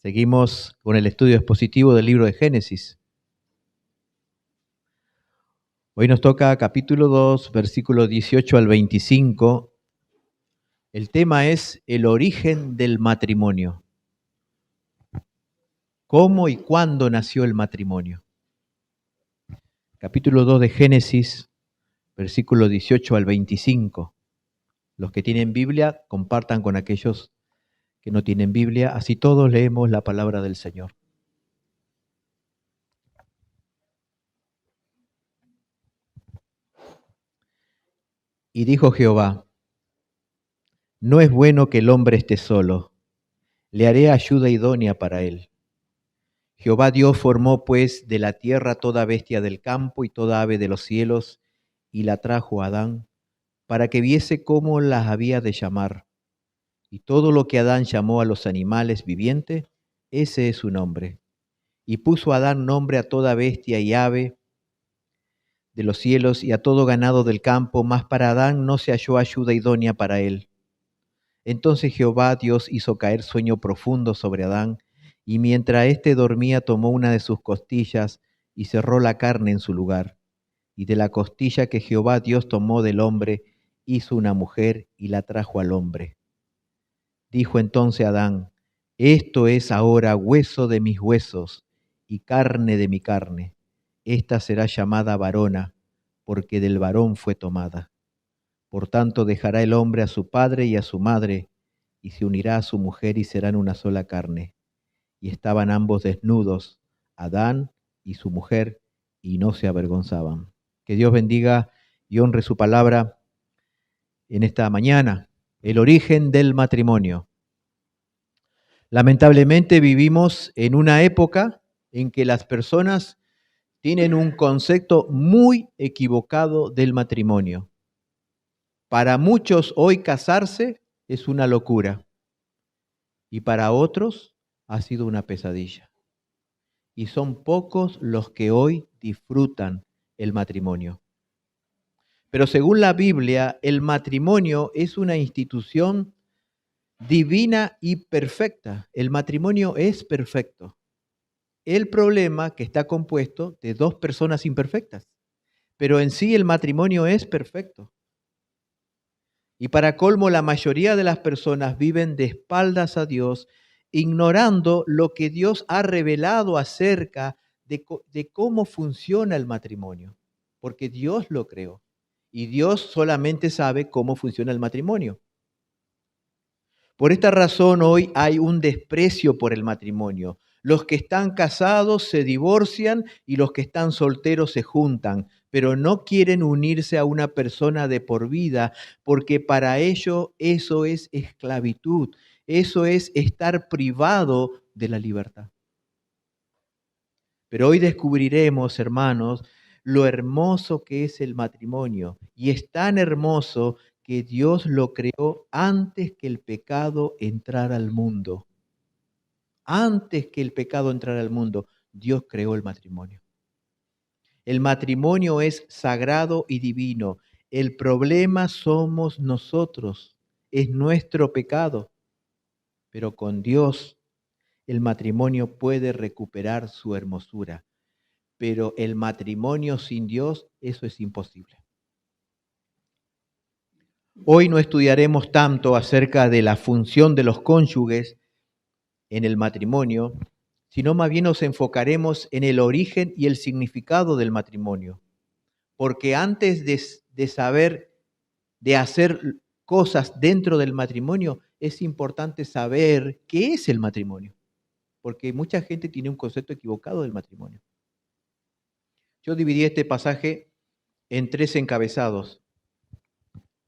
Seguimos con el estudio expositivo del libro de Génesis. Hoy nos toca capítulo 2, versículos 18 al 25. El tema es el origen del matrimonio. ¿Cómo y cuándo nació el matrimonio? Capítulo 2 de Génesis, versículos 18 al 25. Los que tienen Biblia, compartan con aquellos que no tienen Biblia, así todos leemos la palabra del Señor. Y dijo Jehová: no es bueno que el hombre esté solo, le haré ayuda idónea para él. Jehová Dios formó pues de la tierra toda bestia del campo y toda ave de los cielos, y la trajo a Adán, para que viese cómo las había de llamar. Y todo lo que Adán llamó a los animales vivientes, ese es su nombre. Y puso Adán nombre a toda bestia y ave de los cielos y a todo ganado del campo, mas para Adán no se halló ayuda idónea para él. Entonces Jehová Dios hizo caer sueño profundo sobre Adán, y mientras éste dormía tomó una de sus costillas y cerró la carne en su lugar. Y de la costilla que Jehová Dios tomó del hombre, hizo una mujer y la trajo al hombre. Dijo entonces Adán: esto es ahora hueso de mis huesos y carne de mi carne. Esta será llamada varona, porque del varón fue tomada. Por tanto dejará el hombre a su padre y a su madre, y se unirá a su mujer y serán una sola carne. Y estaban ambos desnudos, Adán y su mujer, y no se avergonzaban. Que Dios bendiga y honre su palabra en esta mañana. El origen del matrimonio. Lamentablemente vivimos en una época en que las personas tienen un concepto muy equivocado del matrimonio. Para muchos hoy casarse es una locura y para otros ha sido una pesadilla. Y son pocos los que hoy disfrutan el matrimonio. Pero según la Biblia, el matrimonio es una institución divina y perfecta. El matrimonio es perfecto. El problema que está compuesto de dos personas imperfectas, pero en sí el matrimonio es perfecto. Y para colmo, la mayoría de las personas viven de espaldas a Dios, ignorando lo que Dios ha revelado acerca de cómo funciona el matrimonio, porque Dios lo creó y Dios solamente sabe cómo funciona el matrimonio. Por esta razón hoy hay un desprecio por el matrimonio. Los que están casados se divorcian y los que están solteros se juntan, pero no quieren unirse a una persona de por vida, porque para ellos eso es esclavitud, eso es estar privado de la libertad. Pero hoy descubriremos, hermanos, lo hermoso que es el matrimonio, y es tan hermoso que Dios lo creó antes que el pecado entrara al mundo. Antes que el pecado entrara al mundo, Dios creó el matrimonio. El matrimonio es sagrado y divino. El problema somos nosotros, es nuestro pecado. Pero con Dios el matrimonio puede recuperar su hermosura. Pero el matrimonio sin Dios, eso es imposible. Hoy no estudiaremos tanto acerca de la función de los cónyuges en el matrimonio, sino más bien nos enfocaremos en el origen y el significado del matrimonio. Porque antes de saber, de hacer cosas dentro del matrimonio, es importante saber qué es el matrimonio. Porque mucha gente tiene un concepto equivocado del matrimonio. Yo dividí este pasaje en 3 encabezados.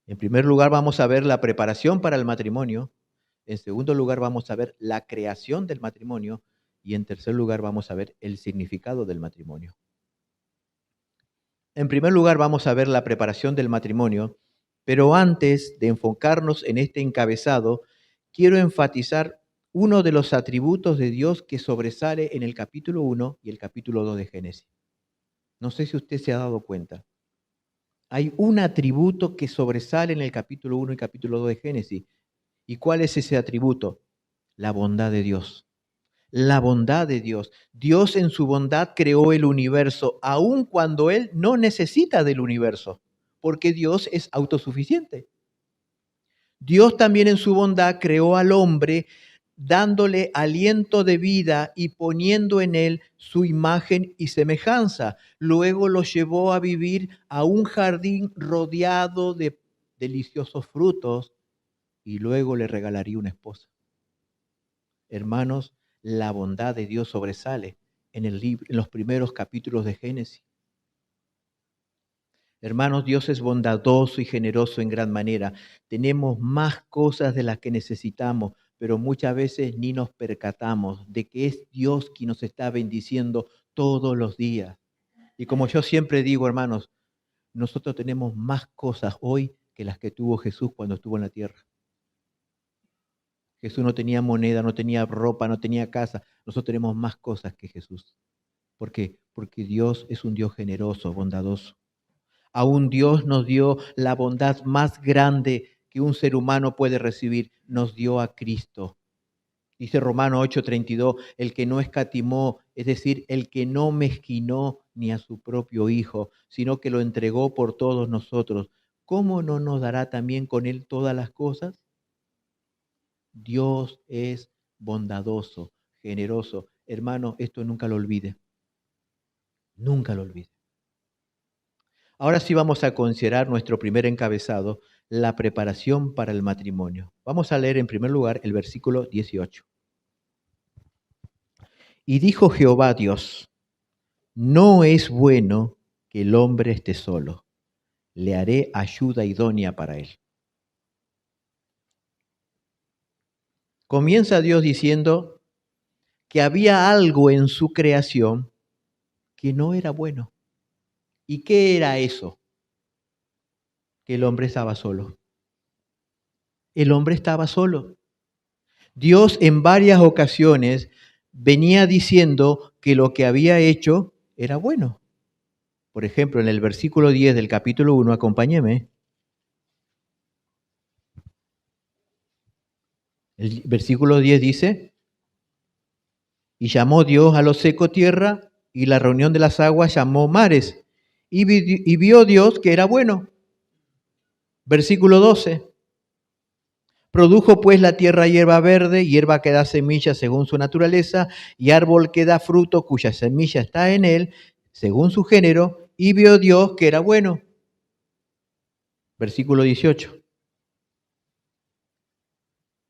En primer lugar, vamos a ver la preparación para el matrimonio. En segundo lugar, vamos a ver la creación del matrimonio. Y en tercer lugar, vamos a ver el significado del matrimonio. En primer lugar, vamos a ver la preparación del matrimonio. Pero antes de enfocarnos en este encabezado, quiero enfatizar uno de los atributos de Dios que sobresale en el capítulo 1 y el capítulo 2 de Génesis. No sé si usted se ha dado cuenta. Hay un atributo que sobresale en el capítulo 1 y capítulo 2 de Génesis. ¿Y cuál es ese atributo? La bondad de Dios. La bondad de Dios. Dios en su bondad creó el universo, aun cuando Él no necesita del universo, porque Dios es autosuficiente. Dios también en su bondad creó al hombre, dándole aliento de vida y poniendo en él su imagen y semejanza. Luego lo llevó a vivir a un jardín rodeado de deliciosos frutos y luego le regalaría una esposa. Hermanos, la bondad de Dios sobresale en los primeros capítulos de Génesis. Hermanos, Dios es bondadoso y generoso en gran manera. Tenemos más cosas de las que necesitamos, pero muchas veces ni nos percatamos de que es Dios quien nos está bendiciendo todos los días. Y como yo siempre digo, hermanos, nosotros tenemos más cosas hoy que las que tuvo Jesús cuando estuvo en la tierra. Jesús no tenía moneda, no tenía ropa, no tenía casa. Nosotros tenemos más cosas que Jesús. ¿Por qué? Porque Dios es un Dios generoso, bondadoso. Aún Dios nos dio la bondad más grande que un ser humano puede recibir. Nos dio a Cristo. Dice Romanos 8:32, el que no escatimó, es decir, el que no mezquinó ni a su propio Hijo, sino que lo entregó por todos nosotros. ¿Cómo no nos dará también con Él todas las cosas? Dios es bondadoso, generoso. Hermano, esto nunca lo olvide. Nunca lo olvide. Ahora sí vamos a considerar nuestro primer encabezado, la preparación para el matrimonio. Vamos a leer en primer lugar el versículo 18. Y dijo Jehová Dios, no es bueno que el hombre esté solo, le haré ayuda idónea para él. Comienza Dios diciendo que había algo en su creación que no era bueno. ¿Y qué era eso? Que el hombre estaba solo. El hombre estaba solo. Dios en varias ocasiones venía diciendo que lo que había hecho era bueno. Por ejemplo, en el versículo 10 del capítulo 1, acompáñeme. El versículo 10 dice, y llamó Dios a lo seco tierra, y la reunión de las aguas llamó mares, y vio Dios que era bueno. Versículo 12, produjo pues la tierra hierba verde, hierba que da semilla según su naturaleza, y árbol que da fruto cuya semilla está en él, según su género, y vio Dios que era bueno. Versículo 18.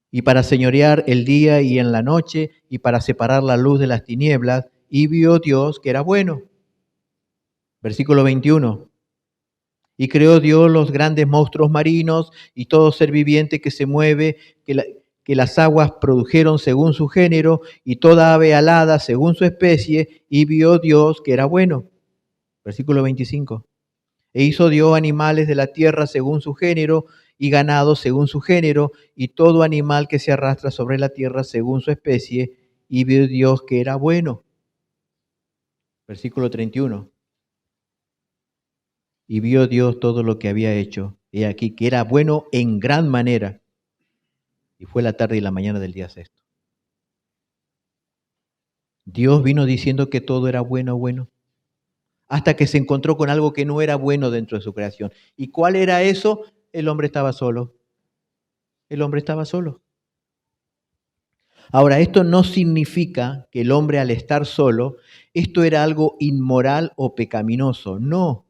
Y para señorear el día y en la noche, y para separar la luz de las tinieblas, y vio Dios que era bueno. Versículo 21. Y creó Dios los grandes monstruos marinos y todo ser viviente que se mueve, que las aguas produjeron según su género, y toda ave alada según su especie, y vio Dios que era bueno. Versículo 25. E hizo Dios animales de la tierra según su género, y ganado según su género, y todo animal que se arrastra sobre la tierra según su especie, y vio Dios que era bueno. Versículo 31. Y vio Dios todo lo que había hecho, he aquí que era bueno en gran manera. Y fue la tarde y la mañana del día sexto. Dios vino diciendo que todo era bueno, hasta que se encontró con algo que no era bueno dentro de su creación. ¿Y cuál era eso? El hombre estaba solo. El hombre estaba solo. Ahora, esto no significa que el hombre al estar solo, esto era algo inmoral o pecaminoso. No,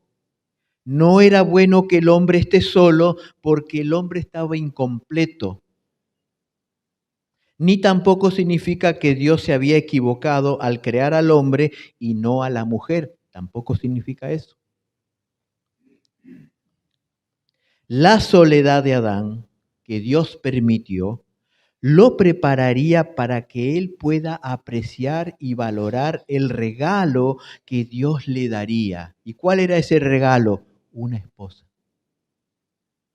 no era bueno que el hombre esté solo porque el hombre estaba incompleto. Ni tampoco significa que Dios se había equivocado al crear al hombre y no a la mujer. Tampoco significa eso. La soledad de Adán, que Dios permitió, lo prepararía para que él pueda apreciar y valorar el regalo que Dios le daría. ¿Y cuál era ese regalo? Una esposa.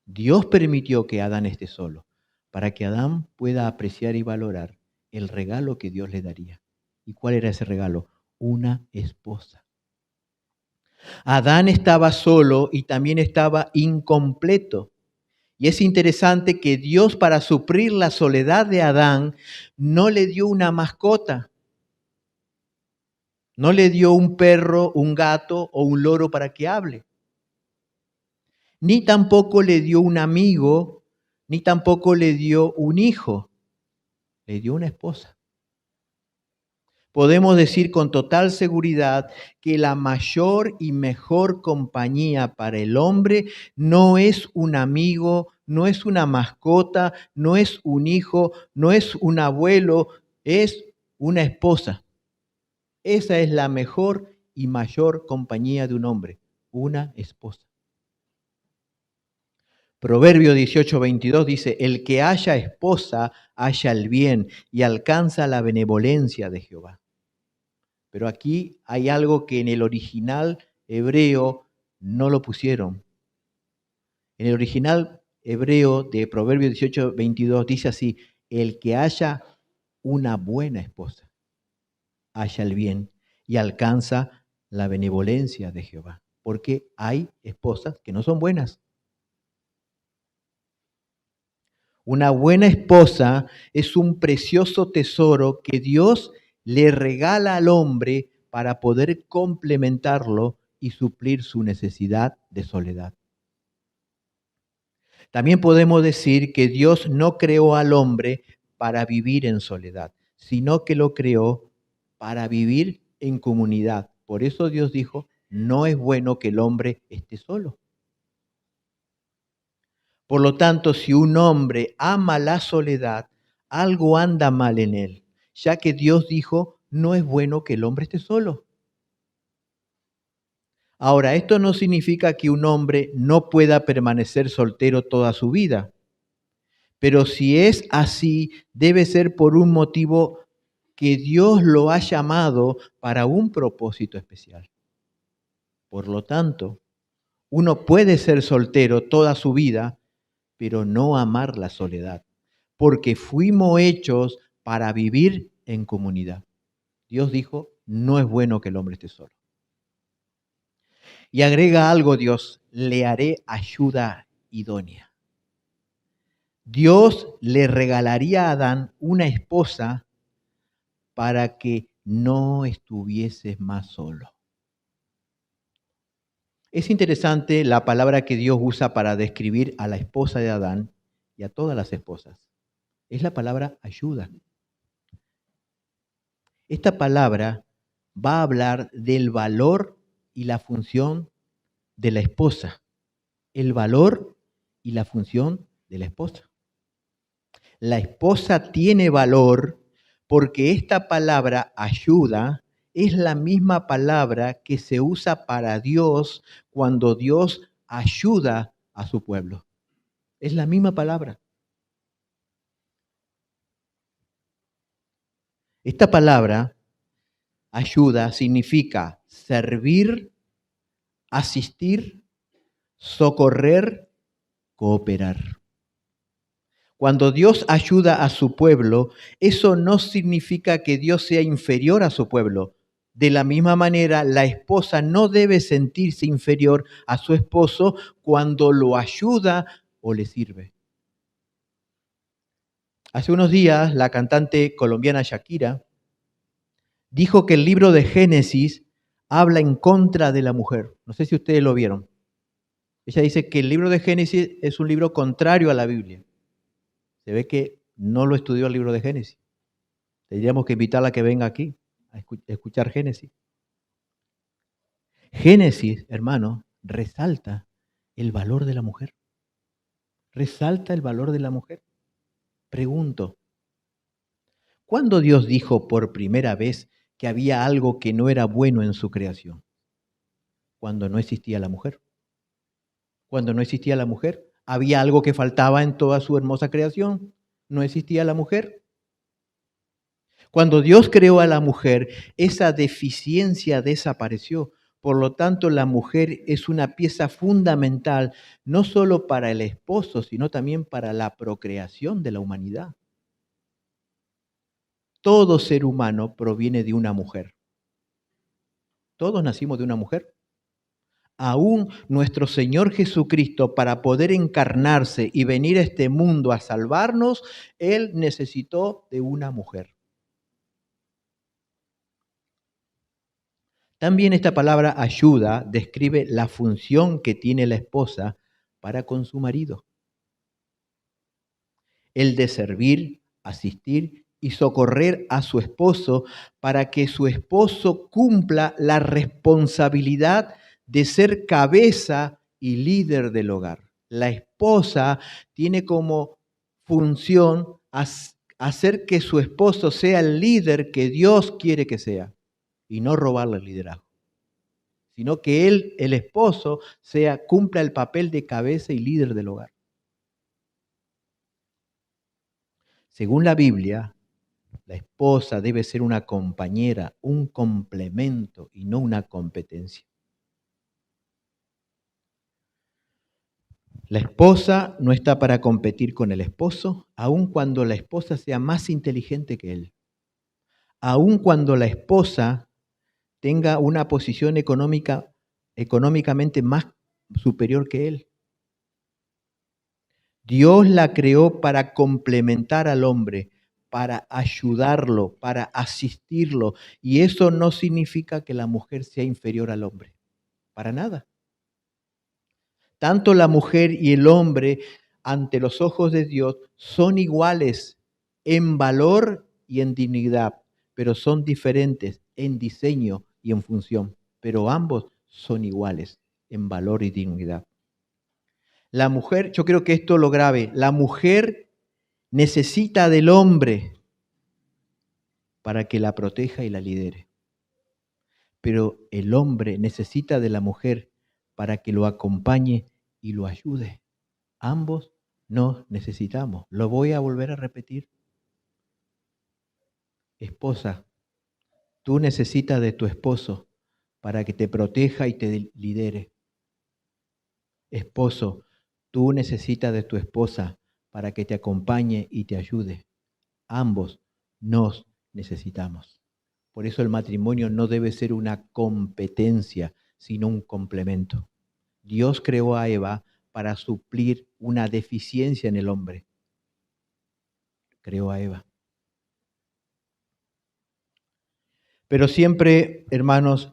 Dios permitió que Adán esté solo, para que Adán pueda apreciar y valorar el regalo que Dios le daría. ¿Y cuál era ese regalo? Una esposa. Adán estaba solo y también estaba incompleto. Y es interesante que Dios, para suplir la soledad de Adán, no le dio una mascota, No le dio un perro, un gato o un loro para que hable. Ni tampoco le dio un amigo, ni tampoco le dio un hijo. Le dio una esposa. Podemos decir con total seguridad que la mayor y mejor compañía para el hombre no es un amigo, no es una mascota, no es un hijo, no es un abuelo, es una esposa. Esa es la mejor y mayor compañía de un hombre, una esposa. Proverbio 18:22 dice, el que haya esposa halla el bien y alcanza la benevolencia de Jehová. Pero aquí hay algo que en el original hebreo no lo pusieron. En el original hebreo de Proverbios 18:22 dice así, el que haya una buena esposa, halla el bien y alcanza la benevolencia de Jehová. Porque hay esposas que no son buenas. Una buena esposa es un precioso tesoro que Dios le regala al hombre para poder complementarlo y suplir su necesidad de soledad. También podemos decir que Dios no creó al hombre para vivir en soledad, sino que lo creó para vivir en comunidad. Por eso Dios dijo, no es bueno que el hombre esté solo. Por lo tanto, si un hombre ama la soledad, algo anda mal en él, ya que Dios dijo, no es bueno que el hombre esté solo. Ahora, esto no significa que un hombre no pueda permanecer soltero toda su vida, pero si es así, debe ser por un motivo que Dios lo ha llamado para un propósito especial. Por lo tanto, uno puede ser soltero toda su vida, pero no amar la soledad, porque fuimos hechos para vivir en comunidad. Dios dijo, no es bueno que el hombre esté solo. Y agrega algo Dios, le haré ayuda idónea. Dios le regalaría a Adán una esposa para que no estuviese más solo. Es interesante la palabra que Dios usa para describir a la esposa de Adán y a todas las esposas. Es la palabra ayuda. Esta palabra va a hablar del valor y la función de la esposa. El valor y la función de la esposa. La esposa tiene valor porque esta palabra ayuda es la misma palabra que se usa para Dios cuando Dios ayuda a su pueblo. Es la misma palabra. Esta palabra, ayuda, significa servir, asistir, socorrer, cooperar. Cuando Dios ayuda a su pueblo, eso no significa que Dios sea inferior a su pueblo. De la misma manera, la esposa no debe sentirse inferior a su esposo cuando lo ayuda o le sirve. Hace unos días, la cantante colombiana Shakira dijo que el libro de Génesis habla en contra de la mujer. No sé si ustedes lo vieron. Ella dice que el libro de Génesis es un libro contrario a la Biblia. Se ve que no lo estudió el libro de Génesis. Tendríamos que invitarla a que venga aquí a escuchar Génesis. Génesis, hermano, resalta el valor de la mujer. Resalta el valor de la mujer. Pregunto, ¿cuándo Dios dijo por primera vez que había algo que no era bueno en su creación? Cuando no existía la mujer. Cuando no existía la mujer, había algo que faltaba en toda su hermosa creación. No existía la mujer. Cuando Dios creó a la mujer, esa deficiencia desapareció. Por lo tanto, la mujer es una pieza fundamental, no solo para el esposo, sino también para la procreación de la humanidad. Todo ser humano proviene de una mujer. Todos nacimos de una mujer. Aún nuestro Señor Jesucristo, para poder encarnarse y venir a este mundo a salvarnos, Él necesitó de una mujer. También esta palabra ayuda describe la función que tiene la esposa para con su marido. El de servir, asistir y socorrer a su esposo para que su esposo cumpla la responsabilidad de ser cabeza y líder del hogar. La esposa tiene como función hacer que su esposo sea el líder que Dios quiere que sea y no robarle el liderazgo, sino que él, el esposo, cumpla el papel de cabeza y líder del hogar. Según la Biblia, la esposa debe ser una compañera, un complemento y no una competencia. La esposa no está para competir con el esposo, aun cuando la esposa sea más inteligente que él. Aun cuando la esposa tenga una posición económicamente más superior que él. Dios la creó para complementar al hombre, para ayudarlo, para asistirlo. Y eso no significa que la mujer sea inferior al hombre, para nada. Tanto la mujer y el hombre, ante los ojos de Dios, son iguales en valor y en dignidad, pero son diferentes en diseño y en función. Pero ambos son iguales en valor y dignidad. La mujer, yo creo que esto es lo grave, la mujer necesita del hombre para que la proteja y la lidere. Pero el hombre necesita de la mujer para que lo acompañe y lo ayude. Ambos nos necesitamos. Lo voy a volver a repetir. Esposa, tú necesitas de tu esposo para que te proteja y te lidere. Esposo, tú necesitas de tu esposa para que te acompañe y te ayude. Ambos nos necesitamos. Por eso el matrimonio no debe ser una competencia, sino un complemento. Dios creó a Eva para suplir una deficiencia en el hombre. Creó a Eva. Pero siempre, hermanos,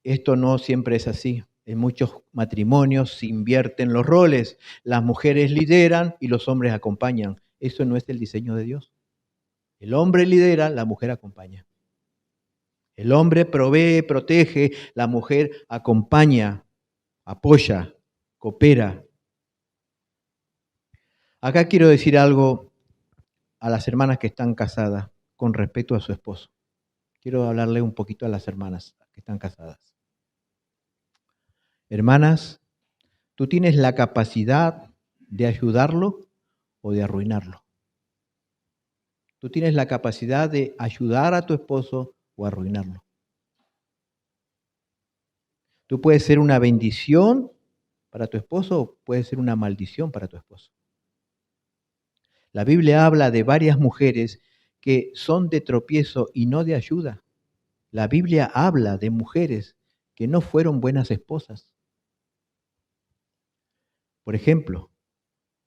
esto no siempre es así. En muchos matrimonios se invierten los roles. Las mujeres lideran y los hombres acompañan. Eso no es el diseño de Dios. El hombre lidera, la mujer acompaña. El hombre provee, protege, la mujer acompaña, apoya, coopera. Acá quiero decir algo a las hermanas que están casadas con respecto a su esposo. Quiero hablarle un poquito a las hermanas que están casadas. Hermanas, tú tienes la capacidad de ayudarlo o de arruinarlo. Tú tienes la capacidad de ayudar a tu esposo o arruinarlo. Tú puedes ser una bendición para tu esposo o puedes ser una maldición para tu esposo. La Biblia habla de varias mujeres que son de tropiezo y no de ayuda. La Biblia habla de mujeres que no fueron buenas esposas. Por ejemplo,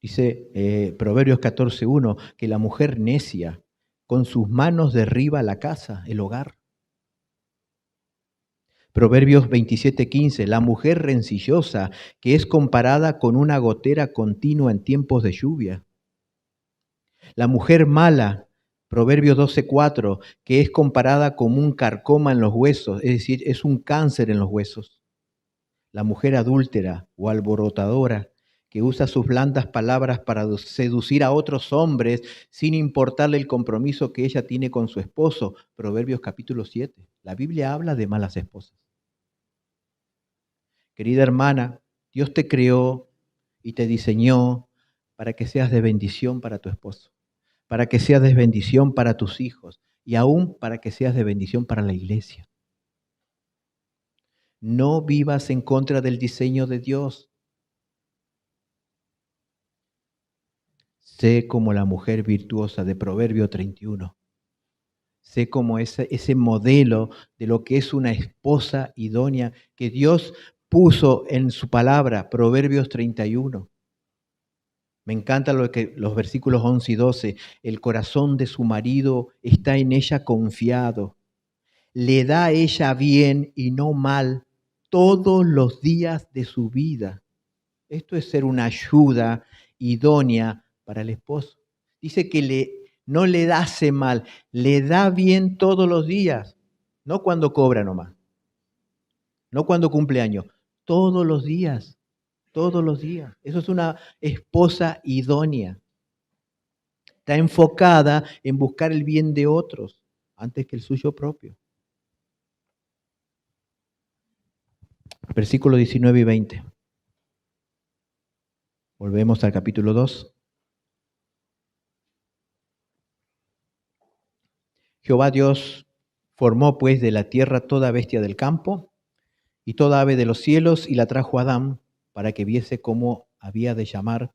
dice Proverbios 14:1 que la mujer necia con sus manos derriba la casa, el hogar. Proverbios 27:15, la mujer rencillosa que es comparada con una gotera continua en tiempos de lluvia. La mujer mala, Proverbios 12:4, que es comparada como un carcoma en los huesos, es decir, es un cáncer en los huesos. La mujer adúltera o alborotadora, que usa sus blandas palabras para seducir a otros hombres sin importarle el compromiso que ella tiene con su esposo. Proverbios capítulo 7. La Biblia habla de malas esposas. Querida hermana, Dios te creó y te diseñó para que seas de bendición para tu esposo, para que seas de bendición para tus hijos y aún para que seas de bendición para la iglesia. No vivas en contra del diseño de Dios. Sé como la mujer virtuosa de Proverbio 31. Sé como ese modelo de lo que es una esposa idónea que Dios puso en su palabra, Proverbios 31. Me encanta los versículos 11 y 12. El corazón de su marido está en ella confiado. le da a ella bien y no mal todos los días de su vida. Esto es ser una ayuda idónea para el esposo. Dice que no le hace mal, le da bien todos los días, no cuando cobra nomás, no cuando cumple años, todos los días, todos los días. Eso es una esposa idónea. Está enfocada en buscar el bien de otros antes que el suyo propio. Versículos 19 y 20. Volvemos al capítulo 2. Jehová Dios formó pues de la tierra toda bestia del campo y toda ave de los cielos y la trajo a Adán para que viese cómo había de llamar.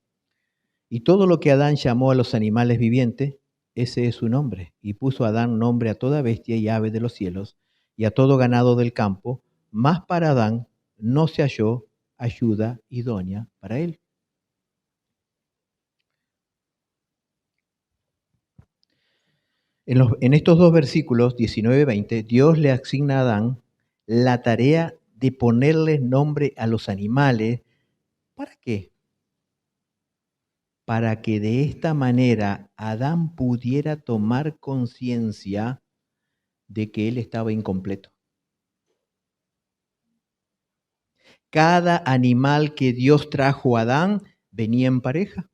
Y todo lo que Adán llamó a los animales vivientes, ese es su nombre. Y puso Adán nombre a toda bestia y ave de los cielos y a todo ganado del campo, mas para Adán no se halló ayuda idónea para él. En estos dos versículos, 19 y 20, Dios le asigna a Adán la tarea de ponerle nombre a los animales. ¿Para qué? Para que de esta manera Adán pudiera tomar conciencia de que él estaba incompleto. Cada animal que Dios trajo a Adán venía en pareja.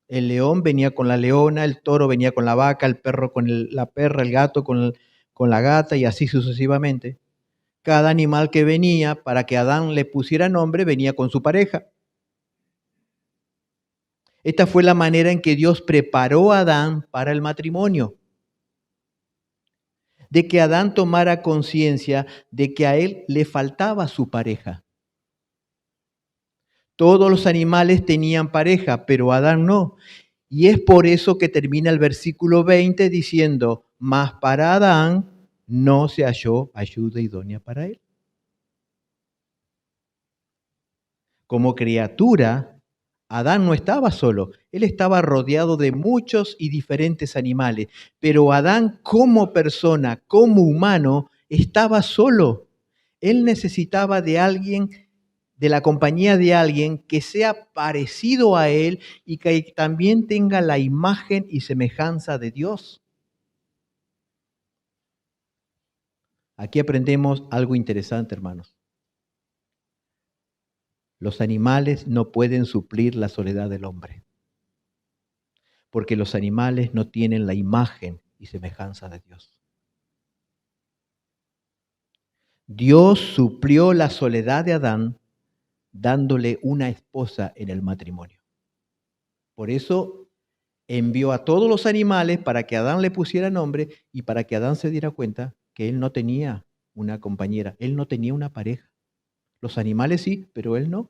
El león venía con la leona, el toro venía con la vaca, el perro con la perra, el gato con la gata y así sucesivamente. Cada animal que venía para que Adán le pusiera nombre venía con su pareja. Esta fue la manera en que Dios preparó a Adán para el matrimonio. De que Adán tomara conciencia de que a él le faltaba su pareja. Todos los animales tenían pareja, pero Adán no. Y es por eso que termina el versículo 20 diciendo, mas para Adán no se halló ayuda idónea para él. Como criatura, Adán no estaba solo, él estaba rodeado de muchos y diferentes animales, pero Adán como persona, como humano, estaba solo. Él necesitaba de alguien, de la compañía de alguien que sea parecido a él y que también tenga la imagen y semejanza de Dios. Aquí aprendemos algo interesante, hermanos. Los animales no pueden suplir la soledad del hombre, porque los animales no tienen la imagen y semejanza de Dios. Dios suplió la soledad de Adán dándole una esposa en el matrimonio. Por eso envió a todos los animales para que Adán le pusiera nombre y para que Adán se diera cuenta que él no tenía una compañera, él no tenía una pareja. Los animales sí, pero él no.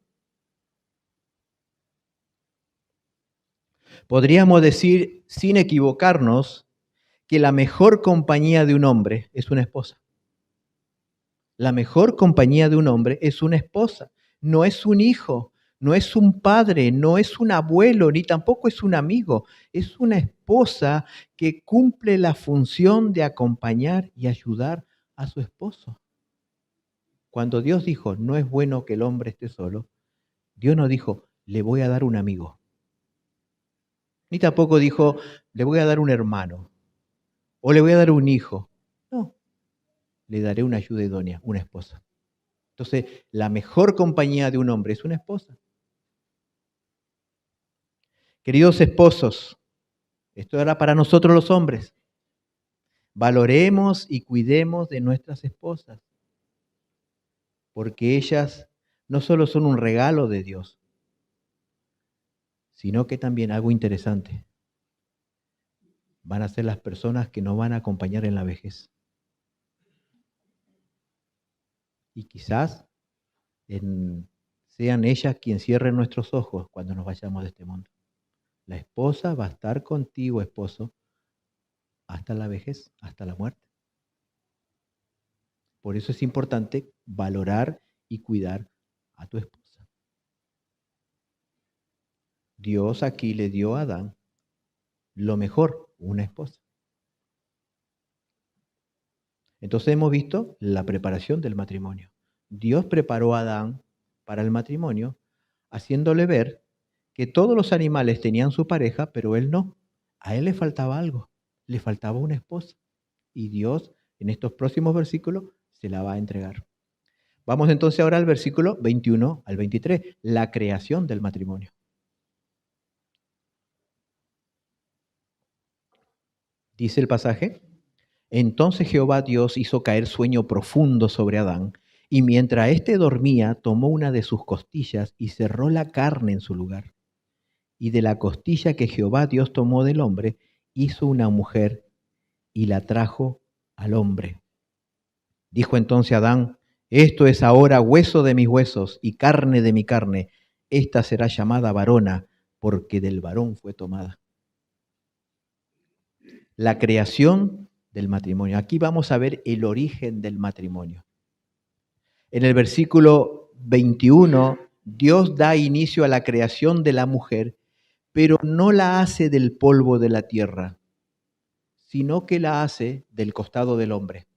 Podríamos decir, sin equivocarnos, que la mejor compañía de un hombre es una esposa. La mejor compañía de un hombre es una esposa, no es un hijo, no es un padre, no es un abuelo, ni tampoco es un amigo. Es una esposa que cumple la función de acompañar y ayudar a su esposo. Cuando Dios dijo, no es bueno que el hombre esté solo, Dios no dijo, le voy a dar un amigo. Ni tampoco dijo, le voy a dar un hermano o le voy a dar un hijo. No, le daré una ayuda idónea, una esposa. Entonces, la mejor compañía de un hombre es una esposa. Queridos esposos, esto era para nosotros los hombres. Valoremos y cuidemos de nuestras esposas, porque ellas no solo son un regalo de Dios, sino que también algo interesante. Van a ser las personas que nos van a acompañar en la vejez. Y quizás sean ellas quien cierren nuestros ojos cuando nos vayamos de este mundo. La esposa va a estar contigo, esposo, hasta la vejez, hasta la muerte. Por eso es importante valorar y cuidar a tu esposa. Dios aquí le dio a Adán lo mejor, una esposa. Entonces hemos visto la preparación del matrimonio. Dios preparó a Adán para el matrimonio, haciéndole ver que todos los animales tenían su pareja, pero él no. A él le faltaba algo, le faltaba una esposa. Y Dios, en estos próximos versículos, se la va a entregar. Vamos entonces ahora al versículo 21 al 23, la creación del matrimonio. Dice el pasaje: entonces Jehová Dios hizo caer sueño profundo sobre Adán, y mientras éste dormía, tomó una de sus costillas y cerró la carne en su lugar. Y de la costilla que Jehová Dios tomó del hombre, hizo una mujer y la trajo al hombre. Dijo entonces Adán: esto es ahora hueso de mis huesos y carne de mi carne. Esta será llamada varona, porque del varón fue tomada. La creación del matrimonio. Aquí vamos a ver el origen del matrimonio. En el versículo 21, Dios da inicio a la creación de la mujer, pero no la hace del polvo de la tierra, sino que la hace del costado del hombre.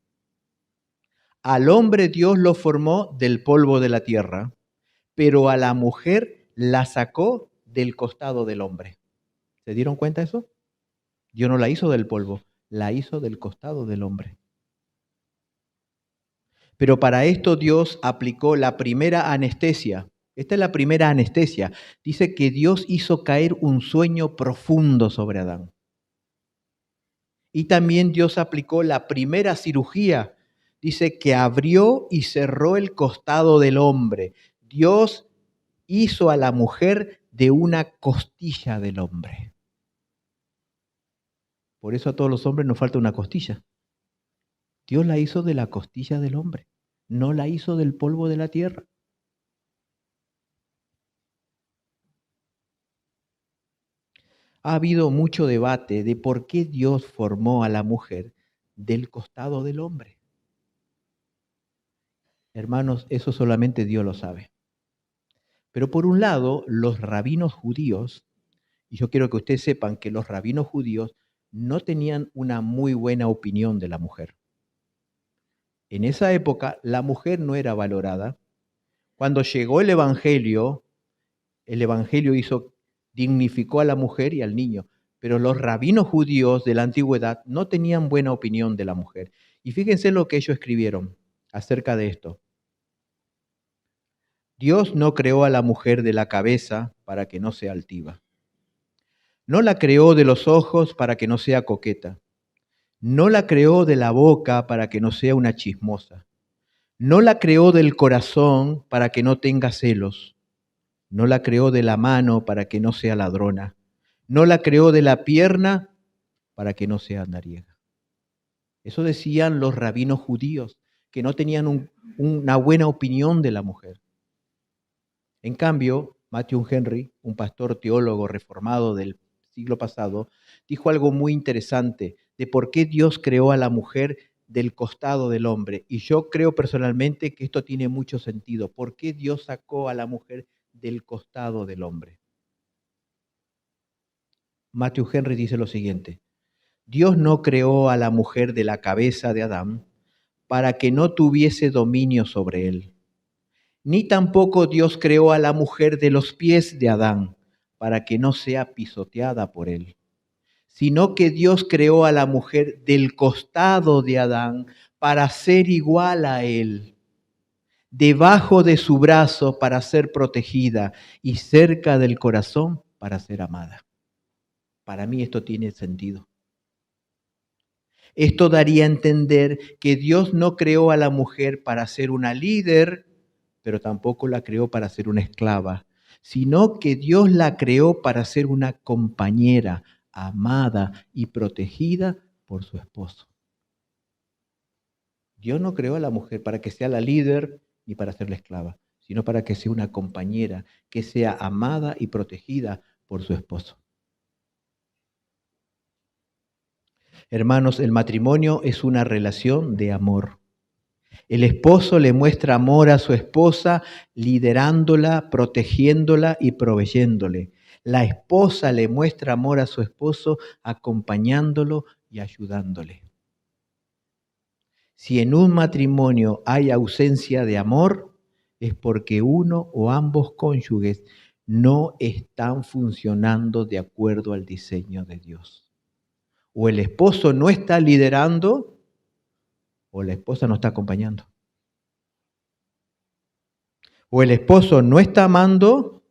Al hombre Dios lo formó del polvo de la tierra, pero a la mujer la sacó del costado del hombre. ¿Se dieron cuenta de eso? Dios no la hizo del polvo, la hizo del costado del hombre. Pero para esto Dios aplicó la primera anestesia. Esta es la primera anestesia. Dice que Dios hizo caer un sueño profundo sobre Adán. Y también Dios aplicó la primera cirugía. Dice que abrió y cerró el costado del hombre. Dios hizo a la mujer de una costilla del hombre. Por eso a todos los hombres nos falta una costilla. Dios la hizo de la costilla del hombre, no la hizo del polvo de la tierra. Ha habido mucho debate de por qué Dios formó a la mujer del costado del hombre. Hermanos, eso solamente Dios lo sabe. Pero por un lado, los rabinos judíos, y yo quiero que ustedes sepan que los rabinos judíos no tenían una muy buena opinión de la mujer. En esa época, la mujer no era valorada. Cuando llegó el Evangelio dignificó a la mujer y al niño, pero los rabinos judíos de la antigüedad no tenían buena opinión de la mujer. Y fíjense lo que ellos escribieron acerca de esto. Dios no creó a la mujer de la cabeza para que no sea altiva. No la creó de los ojos para que no sea coqueta. No la creó de la boca para que no sea una chismosa. No la creó del corazón para que no tenga celos. No la creó de la mano para que no sea ladrona. No la creó de la pierna para que no sea andariega. Eso decían los rabinos judíos, que no tenían una buena opinión de la mujer. En cambio, Matthew Henry, un pastor teólogo reformado del siglo pasado, dijo algo muy interesante de por qué Dios creó a la mujer del costado del hombre. Y yo creo personalmente que esto tiene mucho sentido. ¿Por qué Dios sacó a la mujer del costado del hombre? Matthew Henry dice lo siguiente: Dios no creó a la mujer de la cabeza de Adán para que no tuviese dominio sobre él, ni tampoco Dios creó a la mujer de los pies de Adán para que no sea pisoteada por él, sino que Dios creó a la mujer del costado de Adán para ser igual a él, debajo de su brazo para ser protegida y cerca del corazón para ser amada. Para mí esto tiene sentido. Esto daría a entender que Dios no creó a la mujer para ser una líder, pero tampoco la creó para ser una esclava, sino que Dios la creó para ser una compañera, amada y protegida por su esposo. Dios no creó a la mujer para que sea la líder ni para ser la esclava, sino para que sea una compañera, que sea amada y protegida por su esposo. Hermanos, el matrimonio es una relación de amor. El esposo le muestra amor a su esposa, liderándola, protegiéndola y proveyéndole. La esposa le muestra amor a su esposo, acompañándolo y ayudándole. Si en un matrimonio hay ausencia de amor, es porque uno o ambos cónyuges no están funcionando de acuerdo al diseño de Dios. O el esposo no está liderando, o la esposa no está acompañando. O el esposo no está amando,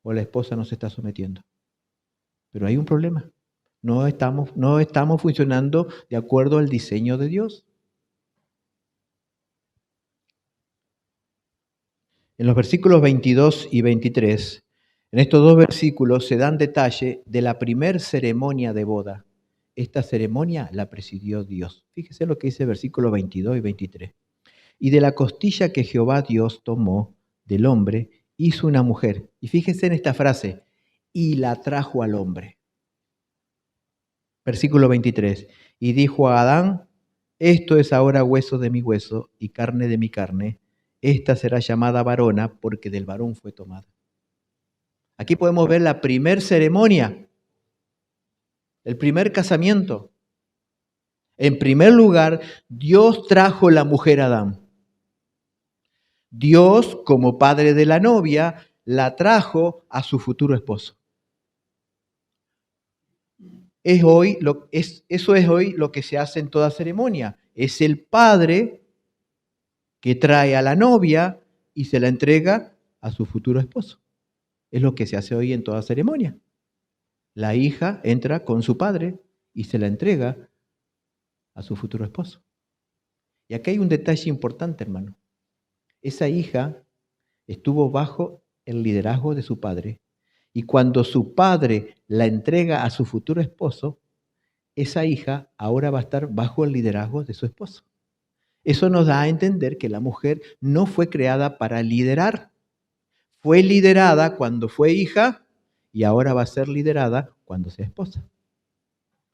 o la esposa no se está sometiendo. Pero hay un problema. No estamos funcionando de acuerdo al diseño de Dios. En los versículos 22 y 23, en estos dos versículos se dan detalle de la primer ceremonia de boda. Esta ceremonia la presidió Dios. Fíjese lo que dice el versículo 22 y 23. Y de la costilla que Jehová Dios tomó del hombre, hizo una mujer. Y fíjese en esta frase, y la trajo al hombre. Versículo 23. Y dijo a Adán, esto es ahora hueso de mi hueso y carne de mi carne. Esta será llamada varona porque del varón fue tomada. Aquí podemos ver la primer ceremonia, el primer casamiento. En primer lugar, Dios trajo la mujer a Adán. Dios, como padre de la novia, la trajo a su futuro esposo. Eso es hoy lo que se hace en toda ceremonia. Es el padre que trae a la novia y se la entrega a su futuro esposo. Es lo que se hace hoy en toda ceremonia. La hija entra con su padre y se la entrega a su futuro esposo. Y aquí hay un detalle importante, hermano. Esa hija estuvo bajo el liderazgo de su padre y cuando su padre la entrega a su futuro esposo, esa hija ahora va a estar bajo el liderazgo de su esposo. Eso nos da a entender que la mujer no fue creada para liderar. Fue liderada cuando fue hija y ahora va a ser liderada cuando sea esposa.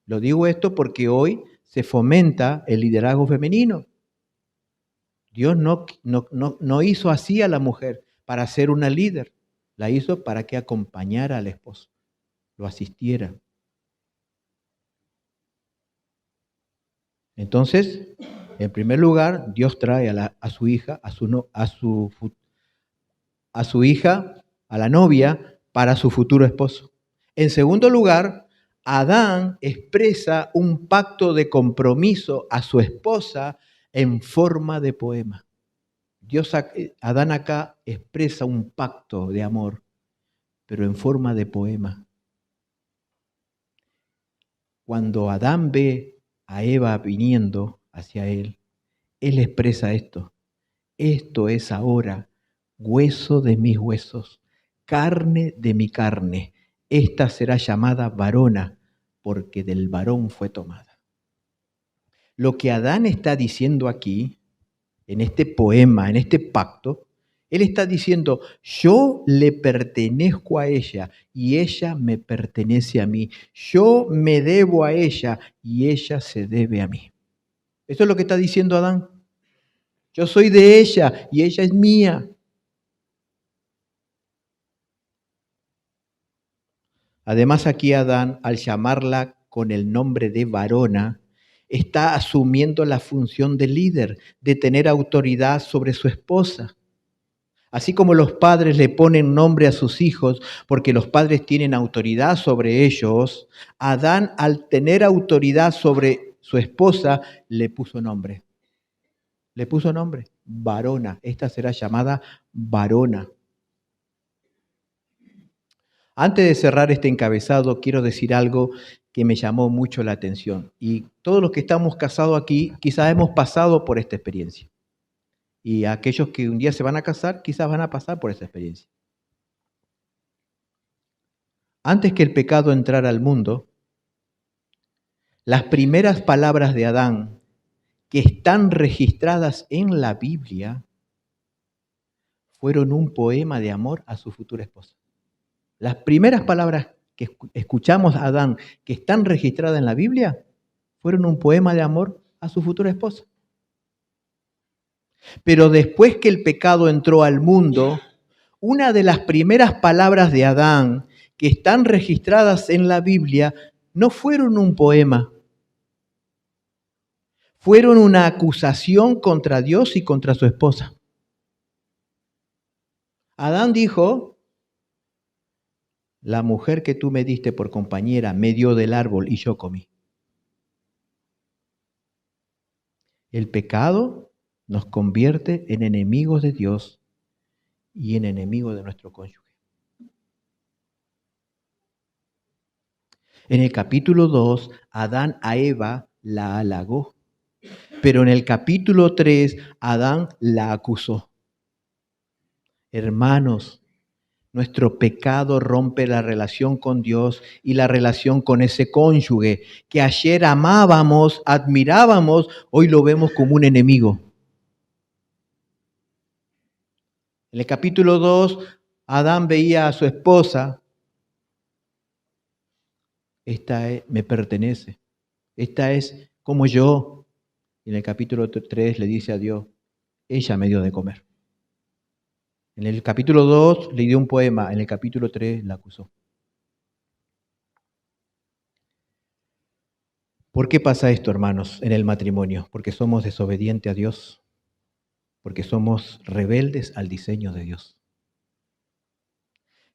Lo digo esto porque hoy se fomenta el liderazgo femenino. Dios no hizo así a la mujer para ser una líder. La hizo para que acompañara al esposo, lo asistiera. Entonces, en primer lugar, Dios trae a su hija, a su hija, a la novia, para su futuro esposo. En segundo lugar, Adán expresa un pacto de compromiso a su esposa en forma de poema. Adán acá expresa un pacto de amor, pero en forma de poema. Cuando Adán ve a Eva viniendo hacia él expresa esto. Esto es ahora hueso de mis huesos, carne de mi carne. Esta será llamada varona, porque del varón fue tomada. Lo que Adán está diciendo aquí, en este poema, en este pacto, él está diciendo, yo le pertenezco a ella y ella me pertenece a mí. Yo me debo a ella y ella se debe a mí. Eso es lo que está diciendo Adán. Yo soy de ella y ella es mía. Además, aquí Adán, al llamarla con el nombre de varona, está asumiendo la función de líder, de tener autoridad sobre su esposa. Así como los padres le ponen nombre a sus hijos porque los padres tienen autoridad sobre ellos, Adán, al tener autoridad sobre su esposa, le puso nombre. Le puso nombre, varona. Esta será llamada varona. Antes de cerrar este encabezado, quiero decir algo que me llamó mucho la atención. Y todos los que estamos casados aquí, quizás hemos pasado por esta experiencia. Y aquellos que un día se van a casar, quizás van a pasar por esa experiencia. Antes que el pecado entrara al mundo, las primeras palabras de Adán, que están registradas en la Biblia, fueron un poema de amor a su futura esposa. Las primeras palabras que escuchamos a Adán, que están registradas en la Biblia, fueron un poema de amor a su futura esposa. Pero después que el pecado entró al mundo, una de las primeras palabras de Adán que están registradas en la Biblia no fueron un poema, fueron una acusación contra Dios y contra su esposa. Adán dijo, la mujer que tú me diste por compañera me dio del árbol y yo comí. El pecado nos convierte en enemigos de Dios y en enemigos de nuestro cónyuge. En el capítulo 2, Adán a Eva la halagó, pero en el capítulo 3, Adán la acusó. Hermanos, nuestro pecado rompe la relación con Dios y la relación con ese cónyuge que ayer amábamos, admirábamos, hoy lo vemos como un enemigo. En el capítulo 2, Adán veía a su esposa, me pertenece, esta es como yo. Y en el capítulo 3 le dice a Dios, ella me dio de comer. En el capítulo 2 le dio un poema, en el capítulo 3 la acusó. ¿Por qué pasa esto, hermanos, en el matrimonio? Porque somos desobedientes a Dios, porque somos rebeldes al diseño de Dios.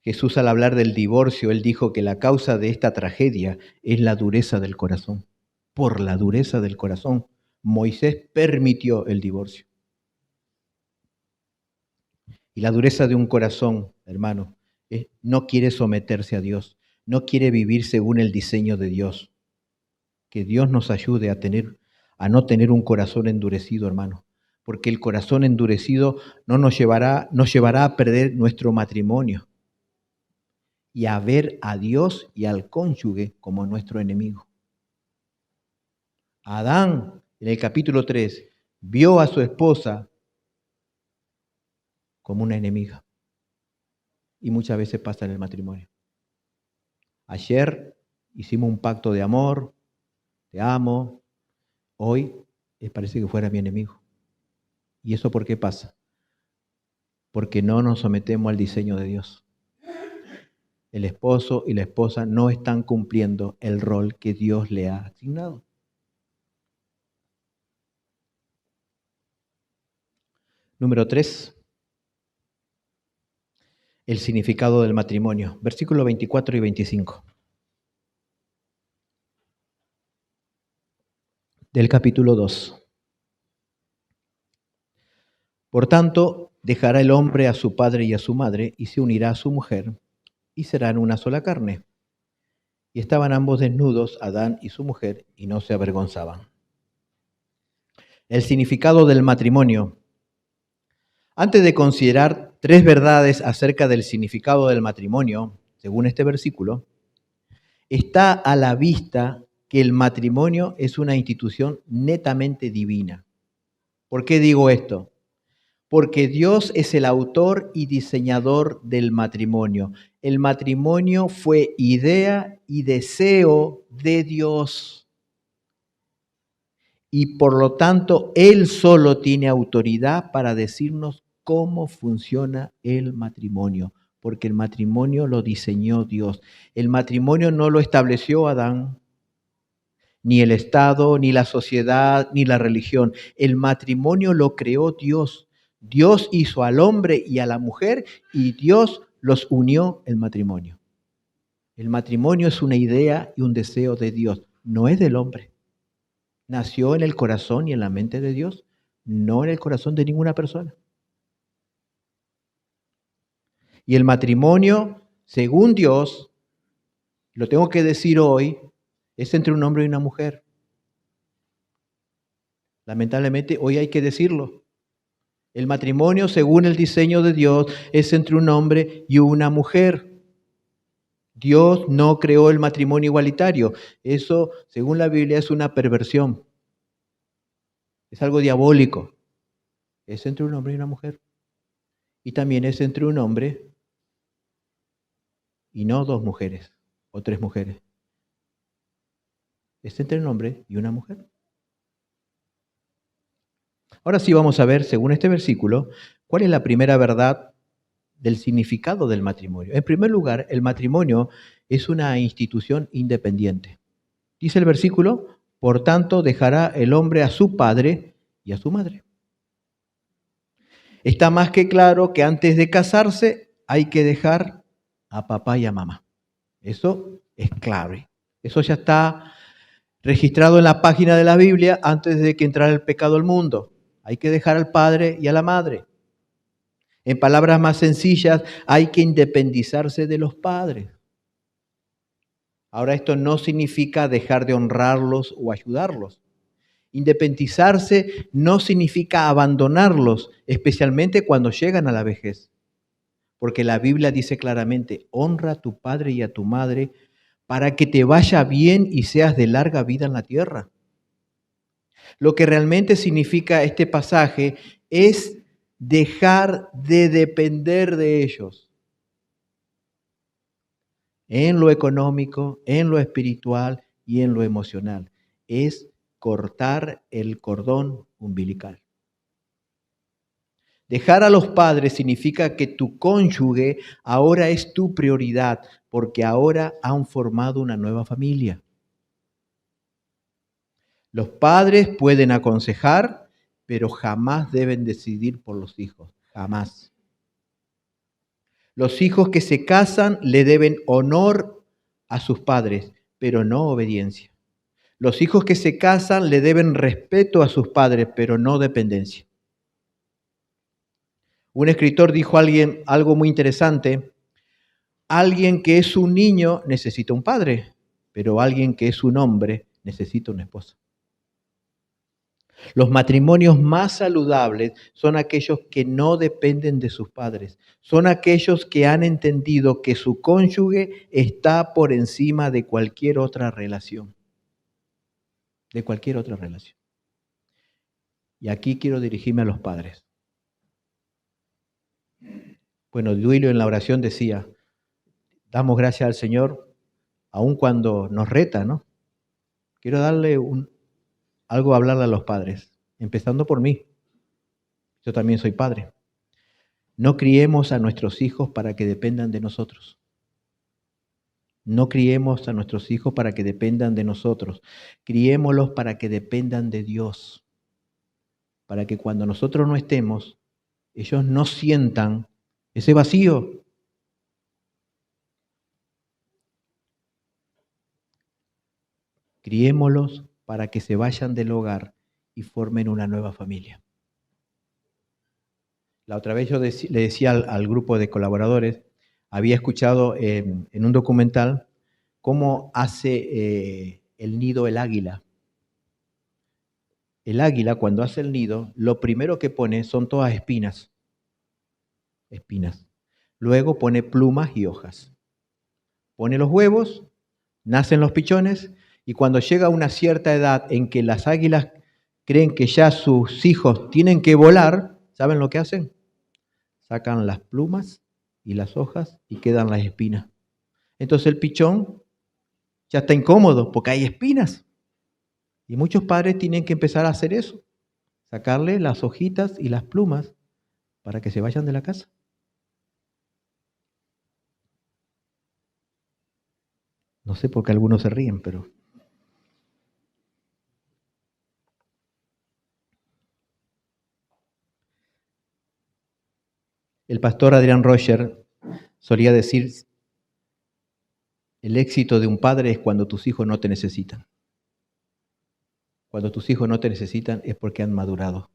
Jesús, al hablar del divorcio, él dijo que la causa de esta tragedia es la dureza del corazón. Por la dureza del corazón, Moisés permitió el divorcio. Y la dureza de un corazón, hermano, no quiere someterse a Dios, no quiere vivir según el diseño de Dios. Que Dios nos ayude a no tener un corazón endurecido, hermano, porque el corazón endurecido no nos llevará a perder nuestro matrimonio y a ver a Dios y al cónyuge como nuestro enemigo. Adán, en el capítulo 3, vio a su esposa como una enemiga. Y muchas veces pasa en el matrimonio. Ayer hicimos un pacto de amor, te amo, hoy parece que fuera mi enemigo. ¿Y eso por qué pasa? Porque no nos sometemos al diseño de Dios. El esposo y la esposa no están cumpliendo el rol que Dios le ha asignado. Número 3. El significado del matrimonio. Versículos 24 y 25. Del capítulo 2. Por tanto, dejará el hombre a su padre y a su madre y se unirá a su mujer y serán una sola carne. Y estaban ambos desnudos, Adán y su mujer, y no se avergonzaban. El significado del matrimonio. Antes de considerar 3 verdades acerca del significado del matrimonio, según este versículo, está a la vista que el matrimonio es una institución netamente divina. ¿Por qué digo esto? Porque Dios es el autor y diseñador del matrimonio. El matrimonio fue idea y deseo de Dios. Y por lo tanto, Él solo tiene autoridad para decirnos cómo funciona el matrimonio, porque el matrimonio lo diseñó Dios. El matrimonio no lo estableció Adán, ni el Estado, ni la sociedad, ni la religión. El matrimonio lo creó Dios. Dios hizo al hombre y a la mujer y Dios los unió en matrimonio. El matrimonio es una idea y un deseo de Dios, no es del hombre. Nació en el corazón y en la mente de Dios, no en el corazón de ninguna persona. Y el matrimonio, según Dios, lo tengo que decir hoy, es entre un hombre y una mujer. Lamentablemente, hoy hay que decirlo. El matrimonio, según el diseño de Dios, es entre un hombre y una mujer. Dios no creó el matrimonio igualitario. Eso, según la Biblia, es una perversión. Es algo diabólico. Es entre un hombre y una mujer. Y también es entre un hombre y no 2 mujeres o 3 mujeres. Es entre un hombre y una mujer. Ahora sí vamos a ver, según este versículo, cuál es la primera verdad del significado del matrimonio. En primer lugar, el matrimonio es una institución independiente. Dice el versículo, Por tanto, dejará el hombre a su padre y a su madre. Está más que claro que antes de casarse hay que dejar a papá y a mamá. Eso es clave. Eso ya está registrado en la página de la Biblia antes de que entrara el pecado al mundo. Hay que dejar al padre y a la madre. En palabras más sencillas, hay que independizarse de los padres. Ahora, esto no significa dejar de honrarlos o ayudarlos. Independizarse no significa abandonarlos, especialmente cuando llegan a la vejez. Porque la Biblia dice claramente, honra a tu padre y a tu madre para que te vaya bien y seas de larga vida en la tierra. Lo que realmente significa este pasaje es dejar de depender de ellos en lo económico, en lo espiritual y en lo emocional. Es cortar el cordón umbilical. Dejar a los padres significa que tu cónyuge ahora es tu prioridad, porque ahora han formado una nueva familia. Los padres pueden aconsejar, pero jamás deben decidir por los hijos, jamás. Los hijos que se casan le deben honor a sus padres, pero no obediencia. Los hijos que se casan le deben respeto a sus padres, pero no dependencia. Un escritor dijo algo muy interesante. Alguien que es un niño necesita un padre, pero alguien que es un hombre necesita una esposa. Los matrimonios más saludables son aquellos que no dependen de sus padres. Son aquellos que han entendido que su cónyuge está por encima de cualquier otra relación. De cualquier otra relación. Y aquí quiero dirigirme a los padres. Bueno, Duilio en la oración decía, damos gracias al Señor aun cuando nos reta, ¿no? Quiero darle algo a hablarle a los padres, empezando por mí. Yo también soy padre. No criemos a nuestros hijos para que dependan de nosotros. No criemos a nuestros hijos para que dependan de nosotros. Criémoslos para que dependan de Dios. Para que cuando nosotros no estemos, ellos no sientan ese vacío. Criémoslos para que se vayan del hogar y formen una nueva familia. La otra vez yo le decía al grupo de colaboradores, había escuchado en un documental cómo hace el nido el águila. El águila, cuando hace el nido, lo primero que pone son todas espinas. Espinas. Luego pone plumas y hojas. Pone los huevos, nacen los pichones, y cuando llega a una cierta edad en que las águilas creen que ya sus hijos tienen que volar, ¿saben lo que hacen? Sacan las plumas y las hojas y quedan las espinas. Entonces el pichón ya está incómodo porque hay espinas. Y muchos padres tienen que empezar a hacer eso, sacarle las hojitas y las plumas para que se vayan de la casa. No sé por qué algunos se ríen, pero... El pastor Adrián Roger solía decir, el éxito de un padre es cuando tus hijos no te necesitan. Cuando tus hijos no te necesitan es porque han madurado.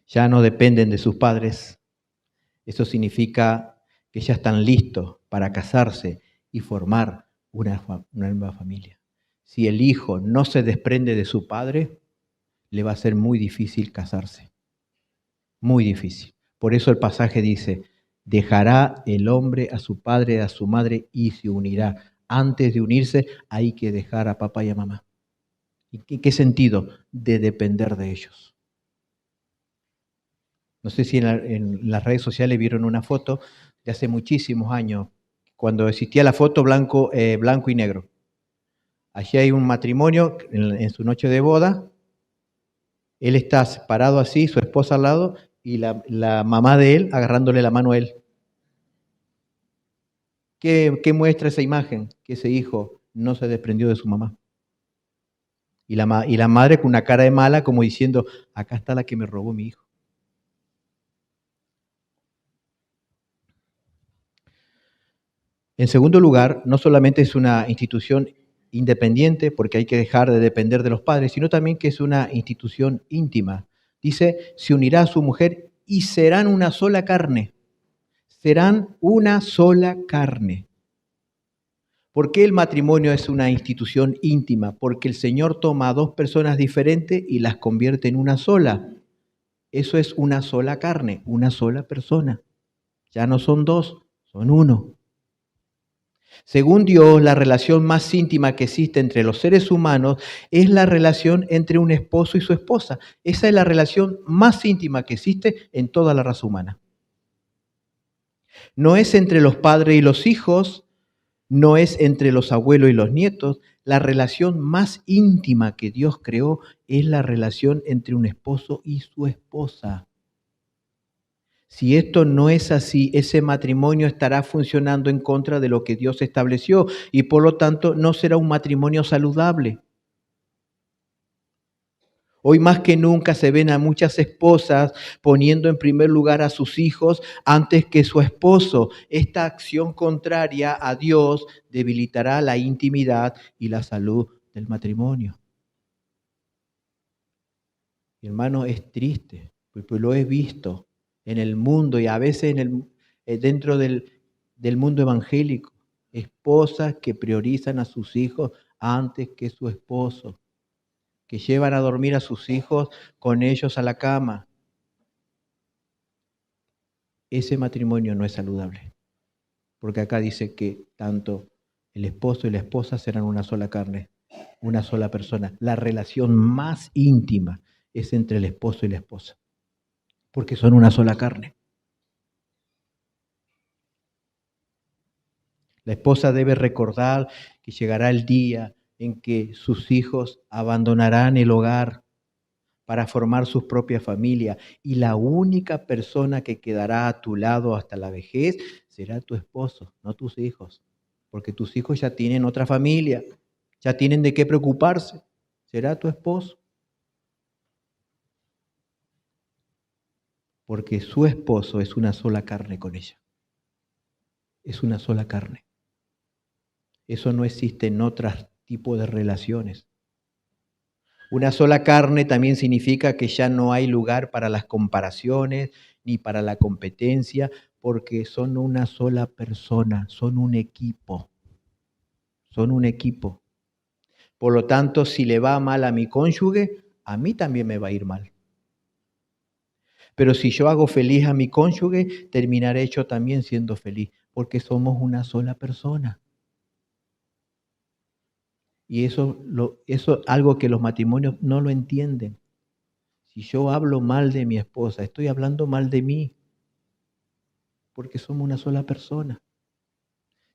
Ya no dependen de sus padres. Eso significa que ya están listos para casarse y formar una nueva familia. Si el hijo no se desprende de su padre, le va a ser muy difícil casarse. Muy difícil. Por eso el pasaje dice, dejará el hombre a su padre, a su madre y se unirá. Antes de unirse hay que dejar a papá y a mamá. ¿Y qué sentido? De depender de ellos. No sé si en las redes sociales vieron una foto de hace muchísimos años, cuando existía la foto blanco y negro. Allí hay un matrimonio en su noche de boda. Él está parado así, su esposa al lado, y la mamá de él agarrándole la mano a él. ¿Qué muestra esa imagen? Que ese hijo no se desprendió de su mamá. Y la madre con una cara de mala como diciendo, acá está la que me robó mi hijo. En segundo lugar, no solamente es una institución independiente, porque hay que dejar de depender de los padres, sino también que es una institución íntima. Dice, se unirá a su mujer y serán una sola carne. Serán una sola carne. ¿Por qué el matrimonio es una institución íntima? Porque el Señor toma a dos personas diferentes y las convierte en una sola. Eso es una sola carne, una sola persona. Ya no son dos, son uno. Según Dios, la relación más íntima que existe entre los seres humanos es la relación entre un esposo y su esposa. Esa es la relación más íntima que existe en toda la raza humana. No es entre los padres y los hijos, no es entre los abuelos y los nietos. La relación más íntima que Dios creó es la relación entre un esposo y su esposa. Si esto no es así, ese matrimonio estará funcionando en contra de lo que Dios estableció y por lo tanto no será un matrimonio saludable. Hoy más que nunca se ven a muchas esposas poniendo en primer lugar a sus hijos antes que su esposo. Esta acción contraria a Dios debilitará la intimidad y la salud del matrimonio. Mi hermano, es triste, pues lo he visto en el mundo y a veces dentro del mundo evangélico. Esposas que priorizan a sus hijos antes que su esposo, que llevan a dormir a sus hijos con ellos a la cama. Ese matrimonio no es saludable, porque acá dice que tanto el esposo y la esposa serán una sola carne, una sola persona. La relación más íntima es entre el esposo y la esposa, porque son una sola carne. La esposa debe recordar que llegará el día en que sus hijos abandonarán el hogar para formar sus propias familias y la única persona que quedará a tu lado hasta la vejez será tu esposo, no tus hijos, porque tus hijos ya tienen otra familia, ya tienen de qué preocuparse, será tu esposo. Porque su esposo es una sola carne con ella, es una sola carne. Eso no existe en otros tipos de relaciones. Una sola carne también significa que ya no hay lugar para las comparaciones ni para la competencia, porque son una sola persona, son un equipo. Son un equipo. Por lo tanto, si le va mal a mi cónyuge, a mí también me va a ir mal. Pero si yo hago feliz a mi cónyuge, terminaré yo también siendo feliz, porque somos una sola persona. Y eso es algo que los matrimonios no lo entienden. Si yo hablo mal de mi esposa, estoy hablando mal de mí, porque somos una sola persona.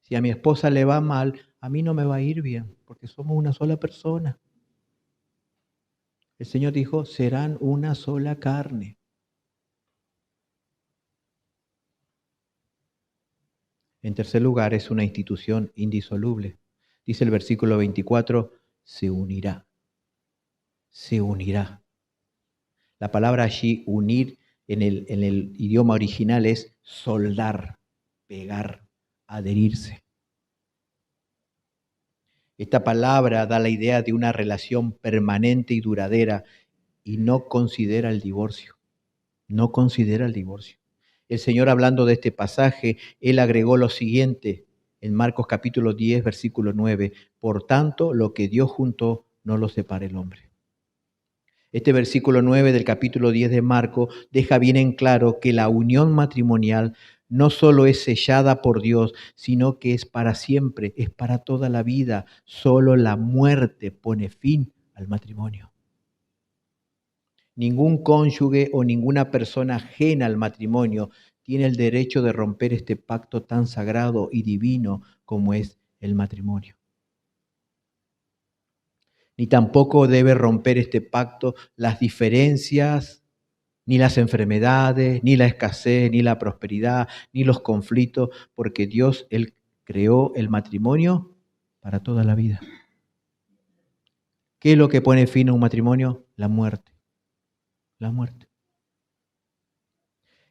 Si a mi esposa le va mal, a mí no me va a ir bien, porque somos una sola persona. El Señor dijo, serán una sola carne. En tercer lugar, es una institución indisoluble. Dice el versículo 24, se unirá. Se unirá. La palabra allí, unir, en el idioma original es soldar, pegar, adherirse. Esta palabra da la idea de una relación permanente y duradera y no considera el divorcio. No considera el divorcio. El Señor, hablando de este pasaje, Él agregó lo siguiente en Marcos capítulo 10, versículo 9. Por tanto, lo que Dios juntó, no lo separe el hombre. Este versículo 9 del capítulo 10 de Marcos deja bien en claro que la unión matrimonial no solo es sellada por Dios, sino que es para siempre, es para toda la vida. Solo la muerte pone fin al matrimonio. Ningún cónyuge o ninguna persona ajena al matrimonio tiene el derecho de romper este pacto tan sagrado y divino como es el matrimonio. Ni tampoco debe romper este pacto las diferencias, ni las enfermedades, ni la escasez, ni la prosperidad, ni los conflictos, porque Dios, Él creó el matrimonio para toda la vida. ¿Qué es lo que pone fin a un matrimonio? La muerte. La muerte.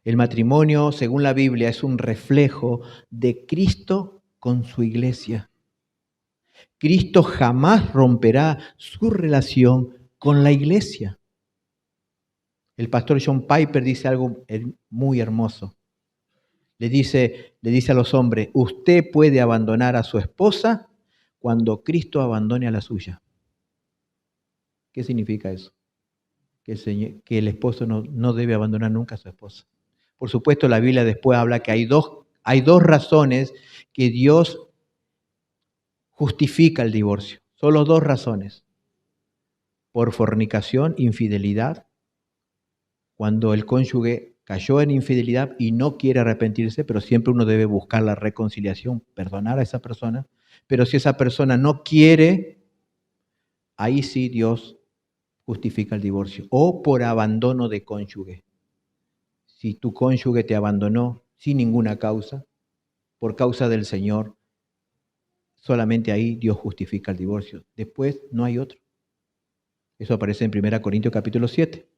El matrimonio, según la Biblia, es un reflejo de Cristo con su iglesia. Cristo jamás romperá su relación con la iglesia. El pastor John Piper dice algo muy hermoso. Le dice a los hombres, usted puede abandonar a su esposa cuando Cristo abandone a la suya. ¿Qué significa eso? Que el esposo no debe abandonar nunca a su esposa. Por supuesto, la Biblia después habla que hay dos razones que Dios justifica el divorcio. Solo dos razones. Por fornicación, infidelidad, cuando el cónyuge cayó en infidelidad y no quiere arrepentirse, pero siempre uno debe buscar la reconciliación, perdonar a esa persona. Pero si esa persona no quiere, ahí sí Dios justifica el divorcio. O por abandono de cónyuge. Si tu cónyuge te abandonó sin ninguna causa, por causa del Señor, solamente ahí Dios justifica el divorcio. Después no hay otro. Eso aparece en 1 Corintios capítulo 7.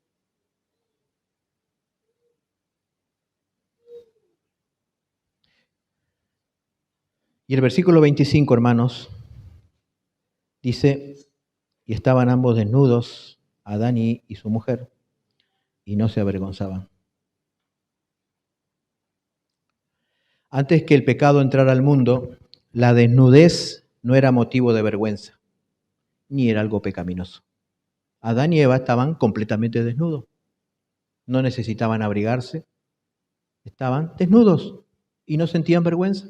Y el versículo 25, hermanos, dice, y estaban ambos desnudos, Adán y su mujer, y no se avergonzaban. Antes que el pecado entrara al mundo, la desnudez no era motivo de vergüenza, ni era algo pecaminoso. Adán y Eva estaban completamente desnudos. No necesitaban abrigarse. Estaban desnudos y no sentían vergüenza.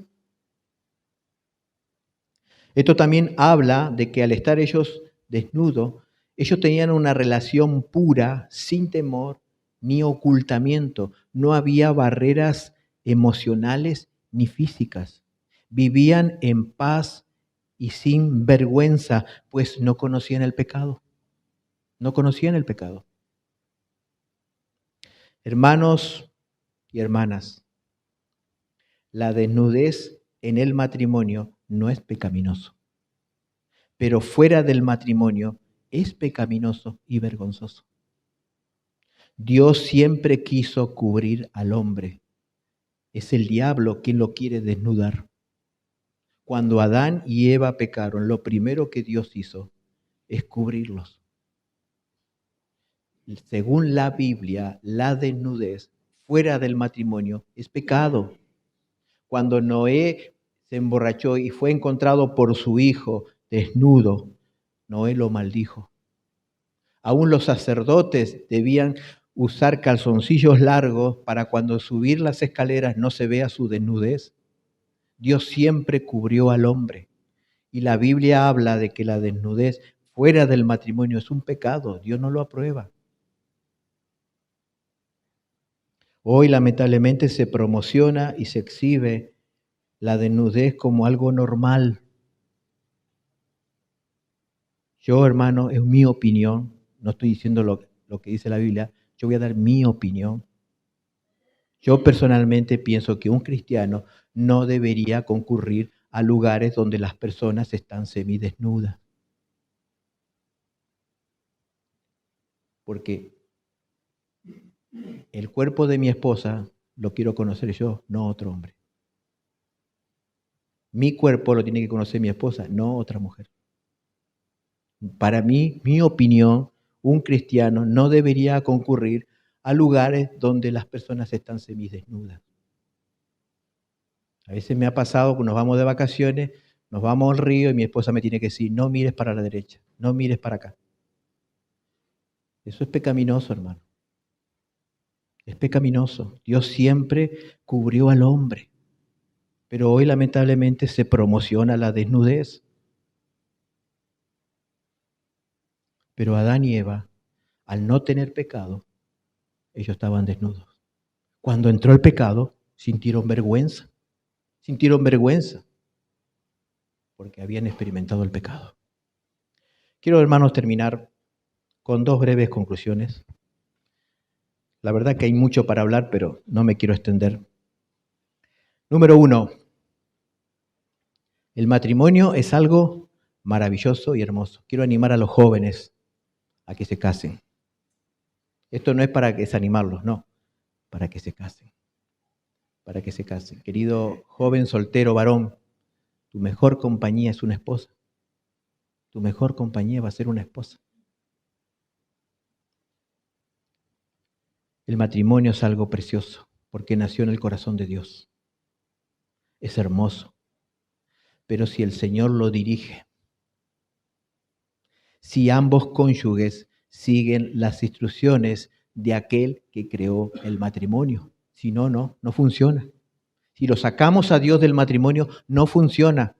Esto también habla de que al estar ellos desnudos, ellos tenían una relación pura, sin temor ni ocultamiento. No había barreras emocionales ni físicas. Vivían en paz y sin vergüenza, pues no conocían el pecado. No conocían el pecado. Hermanos y hermanas, la desnudez en el matrimonio no es pecaminoso, pero fuera del matrimonio es pecaminoso y vergonzoso. Dios siempre quiso cubrir al hombre. Es el diablo quien lo quiere desnudar. Cuando Adán y Eva pecaron, lo primero que Dios hizo es cubrirlos. Según la Biblia, la desnudez fuera del matrimonio es pecado. Cuando Noé se emborrachó y fue encontrado por su hijo desnudo, Noé lo maldijo. Aún los sacerdotes debían usar calzoncillos largos para cuando subir las escaleras no se vea su desnudez. Dios siempre cubrió al hombre. Y la Biblia habla de que la desnudez fuera del matrimonio es un pecado. Dios no lo aprueba. Hoy lamentablemente se promociona y se exhibe la desnudez como algo normal. Yo, hermano, es mi opinión, no estoy diciendo lo que dice la Biblia, yo voy a dar mi opinión. Yo personalmente pienso que un cristiano no debería concurrir a lugares donde las personas están semidesnudas. Porque el cuerpo de mi esposa lo quiero conocer yo, no otro hombre. Mi cuerpo lo tiene que conocer mi esposa, no otra mujer. Para mí, mi opinión, un cristiano no debería concurrir a lugares donde las personas están semidesnudas. A veces me ha pasado que nos vamos de vacaciones, nos vamos al río y mi esposa me tiene que decir, no mires para la derecha, no mires para acá. Eso es pecaminoso, hermano. Es pecaminoso. Dios siempre cubrió al hombre, pero hoy lamentablemente se promociona la desnudez. Pero Adán y Eva, al no tener pecado, ellos estaban desnudos. Cuando entró el pecado, sintieron vergüenza. Sintieron vergüenza porque habían experimentado el pecado. Quiero, hermanos, terminar con dos breves conclusiones. La verdad que hay mucho para hablar, pero no me quiero extender. Número 1. El matrimonio es algo maravilloso y hermoso. Quiero animar a los jóvenes a que se casen. Esto no es para desanimarlos, no, para que se casen. Para que se casen. Querido joven soltero varón, tu mejor compañía es una esposa. Tu mejor compañía va a ser una esposa. El matrimonio es algo precioso porque nació en el corazón de Dios. Es hermoso. Pero si el Señor lo dirige, si ambos cónyuges siguen las instrucciones de aquel que creó el matrimonio, si no, no funciona. Si lo sacamos a Dios del matrimonio, no funciona.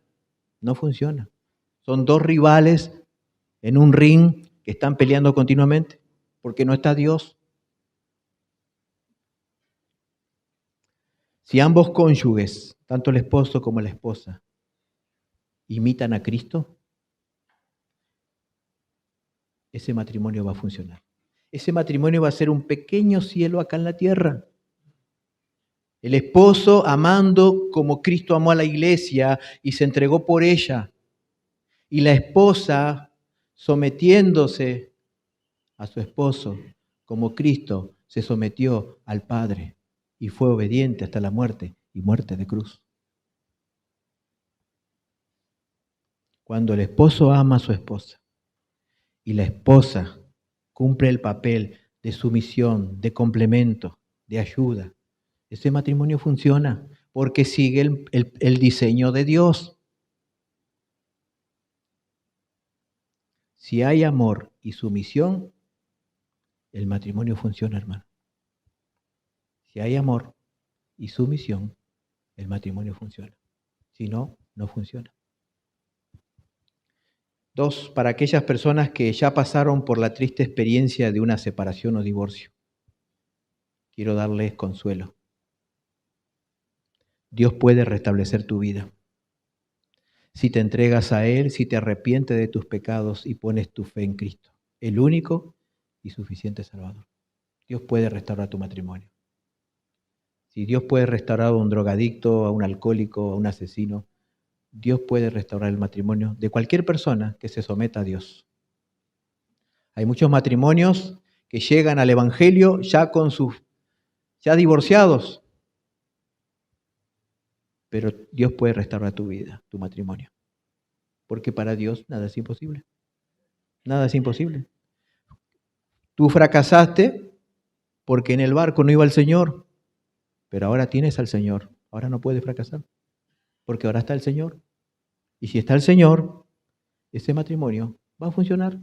No funciona. Son dos rivales en un ring que están peleando continuamente porque no está Dios. Si ambos cónyuges, tanto el esposo como la esposa, imitan a Cristo, ese matrimonio va a funcionar. Ese matrimonio va a ser un pequeño cielo acá en la tierra. El esposo amando como Cristo amó a la iglesia y se entregó por ella. Y la esposa sometiéndose a su esposo como Cristo se sometió al Padre y fue obediente hasta la muerte y muerte de cruz. Cuando el esposo ama a su esposa y la esposa cumple el papel de sumisión, de complemento, de ayuda, ese matrimonio funciona porque sigue el diseño de Dios. Si hay amor y sumisión, el matrimonio funciona, hermano. Si hay amor y sumisión, el matrimonio funciona. Si no, no funciona. 2, para aquellas personas que ya pasaron por la triste experiencia de una separación o divorcio, quiero darles consuelo. Dios puede restablecer tu vida. Si te entregas a Él, si te arrepientes de tus pecados y pones tu fe en Cristo, el único y suficiente Salvador. Dios puede restaurar tu matrimonio. Si Dios puede restaurar a un drogadicto, a un alcohólico, a un asesino, Dios puede restaurar el matrimonio de cualquier persona que se someta a Dios. Hay muchos matrimonios que llegan al Evangelio ya divorciados, pero Dios puede restaurar tu vida, tu matrimonio, porque para Dios nada es imposible. Nada es imposible. Tú fracasaste porque en el barco no iba el Señor, pero ahora tienes al Señor. Ahora no puedes fracasar, porque ahora está el Señor. Y si está el Señor, ese matrimonio va a funcionar,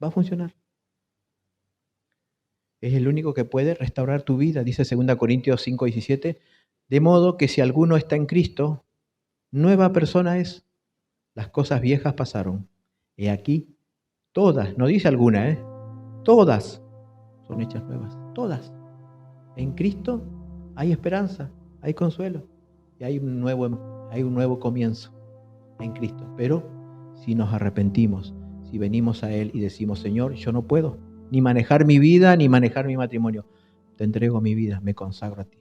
va a funcionar. Es el único que puede restaurar tu vida, dice 2 Corintios 5:17, de modo que si alguno está en Cristo, nueva persona es. Las cosas viejas pasaron. He aquí, todas, no dice alguna, todas son hechas nuevas, todas. En Cristo hay esperanza, hay consuelo y hay un nuevo comienzo en Cristo. Pero si nos arrepentimos, si venimos a Él y decimos, Señor, yo no puedo ni manejar mi vida, ni manejar mi matrimonio, te entrego mi vida, me consagro a ti.